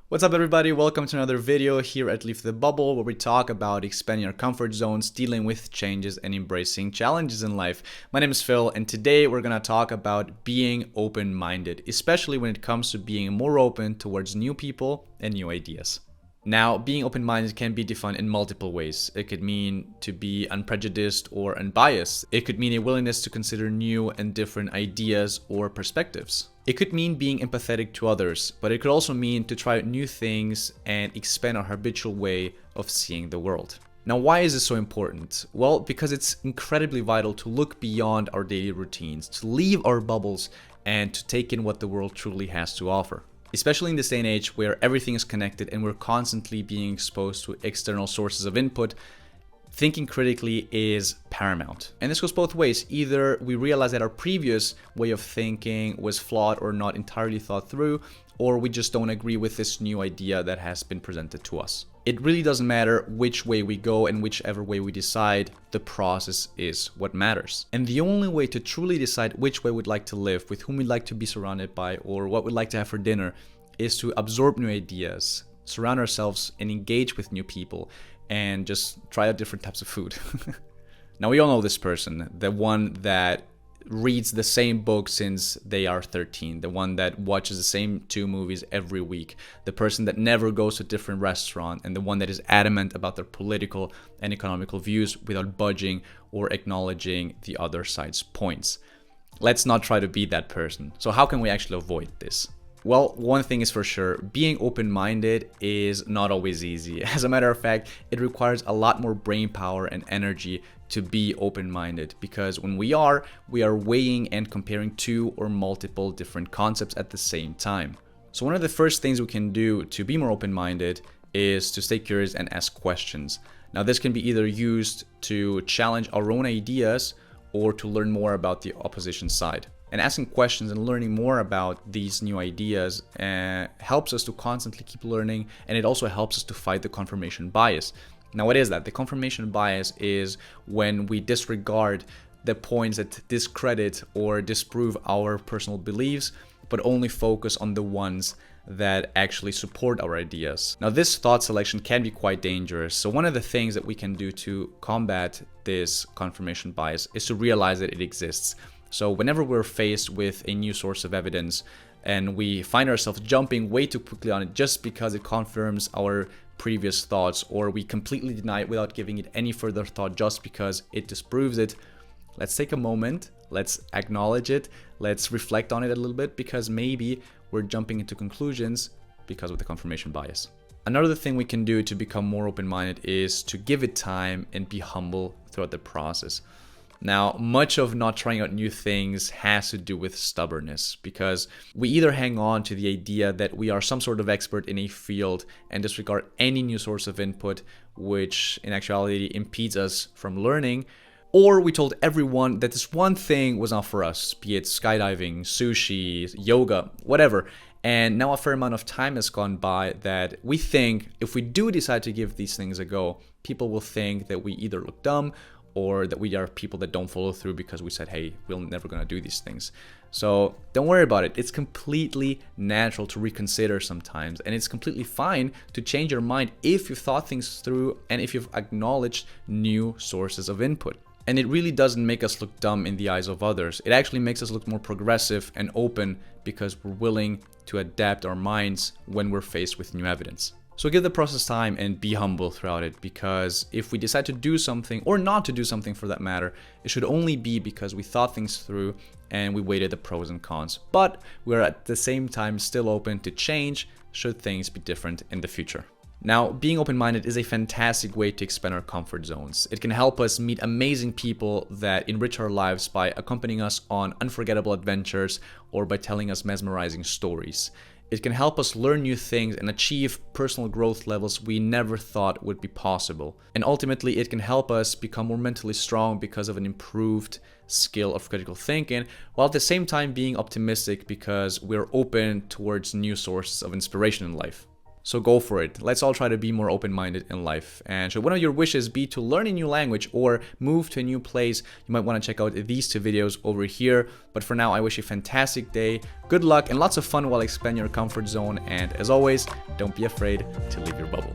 What's up everybody, welcome to another video here at Leave the Bubble, where we talk about expanding our comfort zones, dealing with changes and embracing challenges in life. My name is Phil and today we're going to talk about being open-minded, especially when it comes to being more open towards new people and new ideas. Now, being open-minded can be defined in multiple ways. It could mean to be unprejudiced or unbiased. It could mean a willingness to consider new and different ideas or perspectives. It could mean being empathetic to others, but it could also mean to try new things and expand our habitual way of seeing the world. Now, why is this so important? Well, because it's incredibly vital to look beyond our daily routines, to leave our bubbles, and to take in what the world truly has to offer. Especially in this day and age where everything is connected and we're constantly being exposed to external sources of input, thinking critically is paramount. And this goes both ways. Either we realize that our previous way of thinking was flawed or not entirely thought through, or we just don't agree with this new idea that has been presented to us. It really doesn't matter which way we go and whichever way we decide, the process is what matters. And the only way to truly decide which way we'd like to live, with whom we'd like to be surrounded by, or what we'd like to have for dinner, is to absorb new ideas, surround ourselves and engage with new people, and just try out different types of food. Now, we all know this person, the one that reads the same book since they are 13, the one that watches the same 2 movies every week, the person that never goes to a different restaurant, and the one that is adamant about their political and economical views without budging or acknowledging the other side's points. Let's not try to be that person. So how can we actually avoid this? Well, one thing is for sure, being open-minded is not always easy. As a matter of fact, it requires a lot more brain power and energy to be open-minded, because when we are weighing and comparing 2 or multiple different concepts at the same time. So one of the first things we can do to be more open-minded is to stay curious and ask questions. Now, this can be either used to challenge our own ideas or to learn more about the opposition side. And asking questions and learning more about these new ideas helps us to constantly keep learning, and it also helps us to fight the confirmation bias. Now, what is that? The confirmation bias is when we disregard the points that discredit or disprove our personal beliefs, but only focus on the ones that actually support our ideas. Now, this thought selection can be quite dangerous. So one of the things that we can do to combat this confirmation bias is to realize that it exists. So whenever we're faced with a new source of evidence and we find ourselves jumping way too quickly on it just because it confirms our previous thoughts, or we completely deny it without giving it any further thought just because it disproves it, let's take a moment, let's acknowledge it, let's reflect on it a little bit, because maybe we're jumping into conclusions because of the confirmation bias. Another thing we can do to become more open-minded is to give it time and be humble throughout the process. Now, much of not trying out new things has to do with stubbornness, because we either hang on to the idea that we are some sort of expert in a field and disregard any new source of input, which in actuality impedes us from learning, or we told everyone that this one thing was not for us, be it skydiving, sushi, yoga, whatever. And now a fair amount of time has gone by that we think if we do decide to give these things a go, people will think that we either look dumb or that we are people that don't follow through because we said, hey, we're never gonna do these things. So don't worry about it. It's completely natural to reconsider sometimes, and it's completely fine to change your mind if you've thought things through and if you've acknowledged new sources of input. And it really doesn't make us look dumb in the eyes of others. It actually makes us look more progressive and open because we're willing to adapt our minds when we're faced with new evidence. So give the process time and be humble throughout it, because if we decide to do something or not to do something for that matter, it should only be because we thought things through and we weighed the pros and cons. But we're at the same time still open to change should things be different in the future. Now, being open-minded is a fantastic way to expand our comfort zones. It can help us meet amazing people that enrich our lives by accompanying us on unforgettable adventures or by telling us mesmerizing stories. It can help us learn new things and achieve personal growth levels we never thought would be possible. And ultimately, it can help us become more mentally strong because of an improved skill of critical thinking, while at the same time being optimistic because we're open towards new sources of inspiration in life. So go for it. Let's all try to be more open-minded in life. And should one of your wishes be to learn a new language or move to a new place, you might want to check out these 2 videos over here. But for now, I wish you a fantastic day, good luck, and lots of fun while expanding your comfort zone. And as always, don't be afraid to leave your bubble.